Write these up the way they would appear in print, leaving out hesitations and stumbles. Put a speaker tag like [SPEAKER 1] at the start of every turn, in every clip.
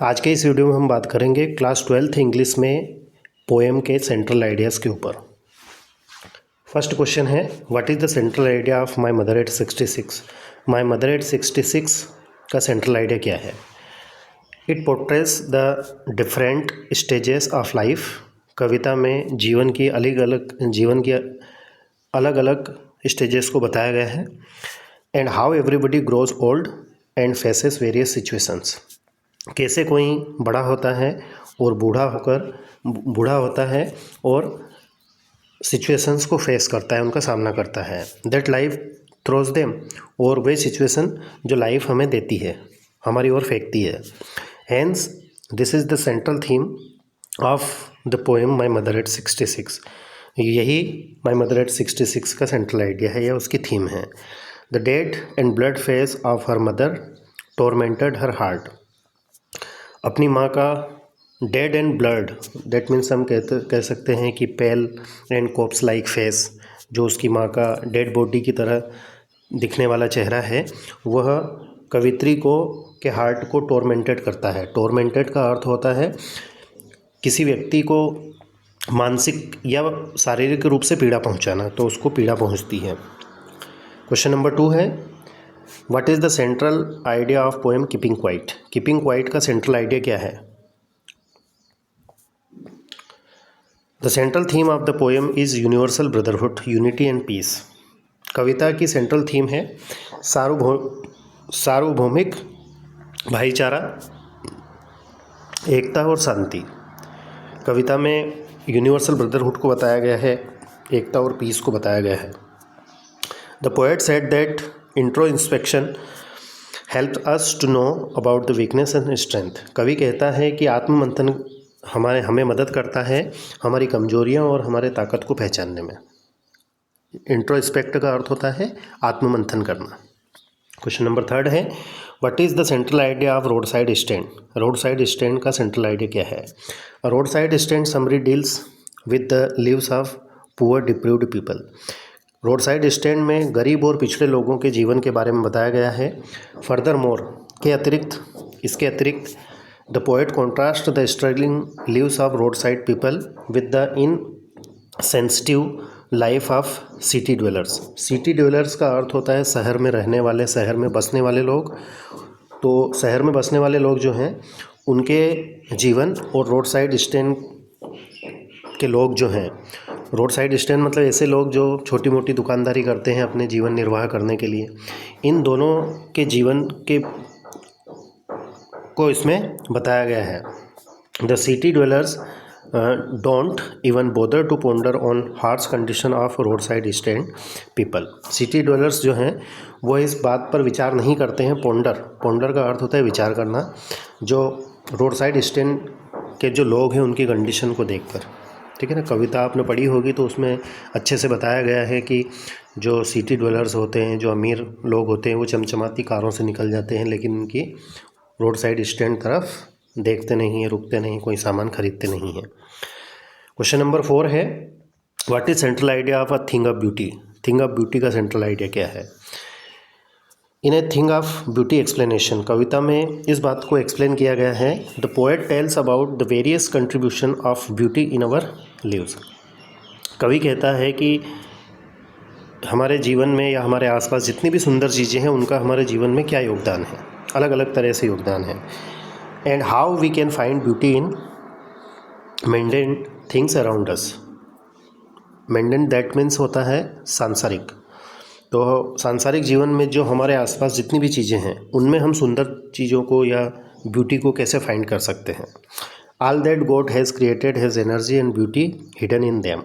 [SPEAKER 1] आज के इस वीडियो में हम बात करेंगे क्लास 12th इंग्लिश में पोएम के सेंट्रल आइडियाज़ के ऊपर। फर्स्ट क्वेश्चन है, what is the central idea of my mother at 66। My mother at 66 का सेंट्रल आइडिया क्या है? It portrays the different stages of life. कविता में जीवन की अलग अलग स्टेजेस को बताया गया है। And how everybody grows old and faces various situations. कैसे कोई बड़ा होता है और बूढ़ा होता है और सिचुएशंस को फेस करता है, उनका सामना करता है। दैट लाइफ थ्रोज देम, और वे सिचुएशन जो लाइफ हमें देती है, हमारी ओर फेंकती है। Hence this is the central theme of the poem my mother at 66। यही माई मदर एट 66 का सेंट्रल आइडिया है, यह उसकी थीम है। The dead and blood face of her mother tormented her heart. अपनी माँ का dead and blood, that means हम कह सकते हैं कि pale and corpse like face, जो उसकी माँ का डेड बॉडी की तरह दिखने वाला चेहरा है, वह कवित्री के हार्ट को टोरमेंटेड करता है। टोरमेंटेड का अर्थ होता है किसी व्यक्ति को मानसिक या शारीरिक रूप से पीड़ा पहुँचाना, तो उसको पीड़ा पहुँचती है। क्वेश्चन नंबर 2 है, what is the central idea of poem keeping quiet. Keeping quiet का सेंट्रल आइडिया क्या है? The central theme of the poem is universal brotherhood, unity and peace. कविता की सेंट्रल थीम है सार्वभौमिक भाईचारा, एकता और शांति। कविता में यूनिवर्सल ब्रदरहुड को बताया गया है, एकता और पीस को बताया गया है। The poet said that introspection help us to know about the weakness and strength. कवि कहता है कि आत्ममंथन हमें मदद करता है हमारी कमजोरियां और हमारे ताकत को पहचानने में। इंट्रोस्पेक्ट का अर्थ होता है आत्ममंथन करना। क्वेश्चन नंबर 3 है, what is the central idea of road side stand. Road side stand का सेंट्रल आइडिया क्या है? Road side stand summary deals with the lives of poor deprived people. Road side stand में गरीब और पिछड़े लोगों के जीवन के बारे में बताया गया है। फर्दर मोर इसके अतिरिक्त the poet contrast the struggling lives of road side people with the insensitive life of city dwellers. City dwellers का अर्थ होता है शहर में रहने वाले, शहर में बसने वाले लोग। तो शहर में बसने वाले लोग जो हैं, उनके जीवन और रोड साइड स्टैंड के लोग जो हैं, रोड साइड स्टैंड मतलब ऐसे लोग जो छोटी मोटी दुकानदारी करते हैं अपने जीवन निर्वाह करने के लिए, इन दोनों के जीवन को इसमें बताया गया है। The city dwellers don't even bother to ponder on harsh condition of road side stand people. City dwellers जो हैं वो इस बात पर विचार नहीं करते हैं। पोंडर का अर्थ होता है विचार करना, जो रोड साइड स्टैंड के जो लोग हैं उनकी कंडीशन को देखकर। ठीक है ना, कविता आपने पढ़ी होगी तो उसमें अच्छे से बताया गया है कि जो सिटी ड्वेलर्स होते हैं, जो अमीर लोग होते हैं, वो चमचमाती कारों से निकल जाते हैं, लेकिन उनकी रोड साइड स्टैंड तरफ देखते नहीं हैं, रुकते नहीं, कोई सामान खरीदते नहीं हैं। क्वेश्चन नंबर 4 है, what is central idea of a thing of beauty. Thing of beauty का सेंट्रल आइडिया क्या है? In a thing of beauty explanation, कविता में इस बात को एक्सप्लेन किया गया है। The poet tells about the various contribution of beauty in our lives. कवि कहता है कि हमारे जीवन में या हमारे आसपास जितनी भी सुंदर चीज़ें हैं, उनका हमारे जीवन में क्या योगदान है, अलग अलग तरह से योगदान है। And how we can find beauty in mundane things around us. Mundane that means होता है सांसारिक। तो सांसारिक जीवन में जो हमारे आसपास जितनी भी चीज़ें हैं, उनमें हम सुंदर चीज़ों को या ब्यूटी को कैसे फाइंड कर सकते हैं। All that God has created has energy and beauty hidden in them.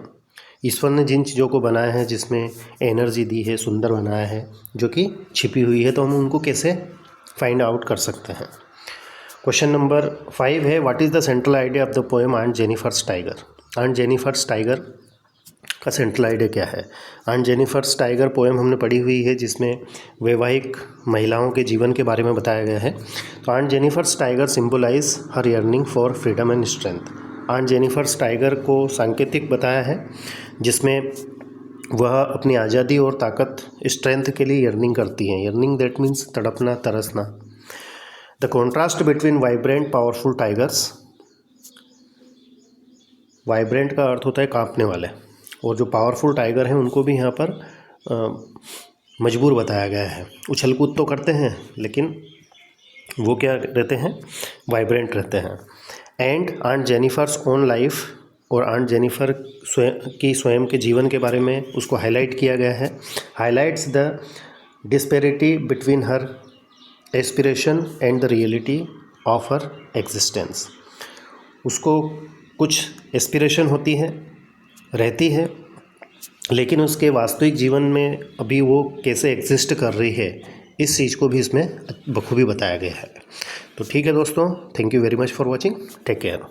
[SPEAKER 1] ईश्वर ने जिन चीज़ों को बनाया है, जिसमें एनर्जी दी है, सुंदर बनाया है, जो कि छिपी हुई है, तो हम उनको कैसे फाइंड आउट कर सकते हैं। क्वेश्चन नंबर 5 है, what is the central idea of the poem aunt Jennifer's tiger. Aunt Jennifer's tiger का सेंट्रल आइडिया क्या है? आंट जेनिफर्स टाइगर पोएम हमने पढ़ी हुई है, जिसमें वैवाहिक महिलाओं के जीवन के बारे में बताया गया है। तो aunt Jennifer's tiger symbolise her yearning for freedom and strength. Aunt Jennifer's tiger को सांकेतिक बताया है, जिसमें वह अपनी आज़ादी और ताकत, स्ट्रेंथ के लिए यर्निंग करती हैं। यर्निंग दैट मीन्स तड़पना, तरसना। The contrast between vibrant powerful tigers, vibrant का अर्थ होता है कांपने वाले, और जो पावरफुल टाइगर हैं उनको भी यहाँ पर मजबूर बताया गया है। उछल कूद तो करते हैं लेकिन वो क्या रहते हैं, वाइब्रेंट रहते हैं। And aunt Jennifer's own life, और आंट जेनिफर स्वयं के जीवन के बारे में उसको हाईलाइट किया गया है। Highlights the disparity between her aspiration and the reality of her existence. उसको कुछ एस्पिरेशन होती है, रहती है, लेकिन उसके वास्तविक जीवन में अभी वो कैसे एग्जिस्ट कर रही है, इस चीज़ को भी इसमें बखूबी बताया गया है। तो ठीक है दोस्तों, thank you very much for watching, take care.